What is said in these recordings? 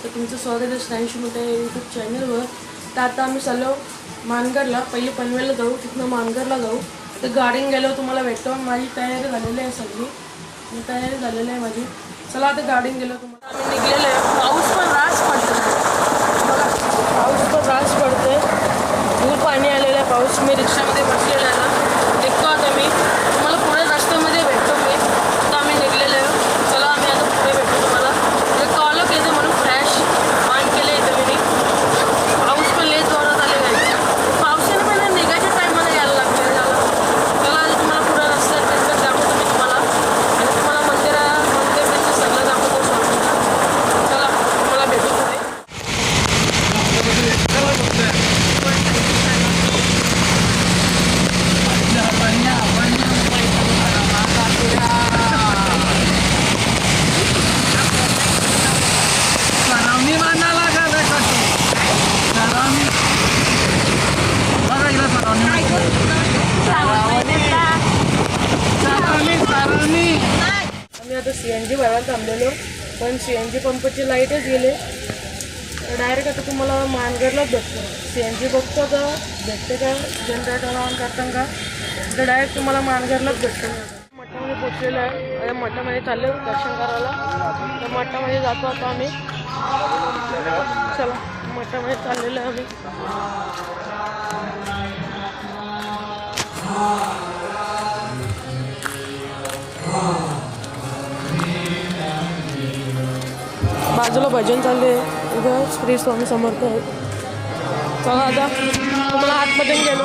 तर तुमचं स्वागत आहे स्टॅन्शी मोठ्या यूट्यूब चॅनलवर. तर आता आम्ही चाललो मानगरला. पहिले पनवेलला जाऊ, तिथनं मानगरला जाऊ. तर गाडीने गेल्यावर तुम्हाला भेटतो. माझी तयारी झालेली आहे, सगळी मी तयारी झालेली आहे माझी. चला आता गाडीने गेलो तुम्हाला आम्ही निघलेलो आहे. पाऊस पण रास पडतो बघा, पाऊस पण रास पडते, दूर पाणी आलेलं आहे. पाऊस मी रिक्षामध्ये बसलेला आहे ना, निघतो आता मी. तुम्हाला पुढे रस्त्यामध्ये भेटतो मी. आता आम्ही निघलेलो आहे. चला आम्ही आता पुढे भेटतो तुम्हाला. एक कॉलक येते म्हणून फ्रॅश ऑन केले इथं मी. पाऊस पण लय जोरात आलेला आहे. पावसाने पण निघायच्या टाईममध्ये यायला लागतं त्याला. चला आता तुम्हाला पुढे रस्त्यात भेटतो, दाखवतो मी तुम्हाला. आणि तुम्हाला मंदिर सगळं दाखवतो. चला तुम्हाला भेटू पुढे. आम्ही आता CNG भरायला थांबलेलो, पण CNG पंपाची लाईटच गेले. डायरेक्ट आता तुम्हाला मानगरलाच भेटतो. CNG बघतो का भेटते का, जनरेटर ऑन करता का, तर डायरेक्ट तुम्हाला मानगरलाच भेटतो. मठामध्ये पोचलेलं आहे. आता मठामध्ये चाललो दर्शन करायला. तर मठामध्ये जातो आता आम्ही. चला मठामध्ये चाललेलं आहे आम्ही. बाजूला भजन चालले, उभं श्री स्वामी समर्थ आहेत. चला आता तुम्हाला आतमध्ये गेलो.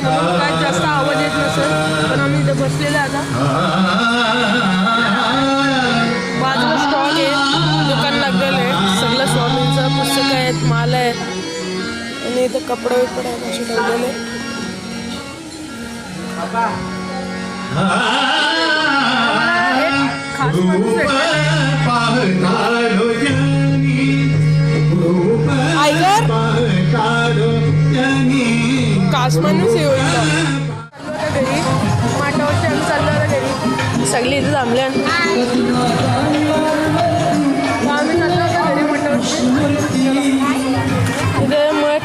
म्हणून काय जास्त आवाज येत नसेल, पण आम्ही इथं बसलेलं आता. बाजूला स्टॉल आहे, दुकान लागलेलं आहे. सगळं स्वामींचं पुस्तकं आहेत, माल आहेत, आणि इथं कपडे विपडे आहेत असे ठेवलेले. खास माणूस खास माणूस येऊन घरी माठावरती आम्ही चाललो होतो घरी. सगळी इथं थांबल्या. आम्ही चाललो होतो घरी माठावरती. इथे मठ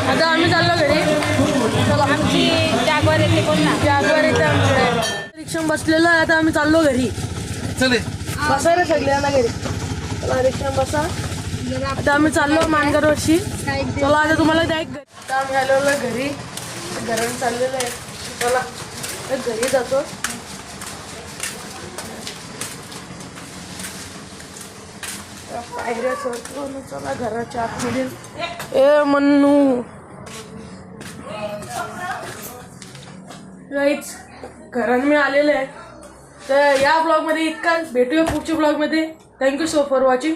आता आम्ही चाललो घरी. आमची जागवार येते, कोण ना जागवार येते आमच्याकडे. रिक्षा बसलेलो आहे. आता आम्ही चाललो घरी. चले बसा रे सगळ्यांना घरी. चला रिक्षा बसा. आता आम्ही चाललो मानगरवरशी. चला आता तुम्हाला द्या एक. आता आम्ही आलेलो घरी, घरात चाललेलं आहे. चला घरी जातो. पायऱ्या चढतो. चला घराच्या आतमध्ये. ए मन्नू राईट्स घरात मी आलेलं आहे. तर या ब्लॉगमध्ये इतकाच. भेटूया पुढच्या ब्लॉगमध्ये. Thank you so for watching.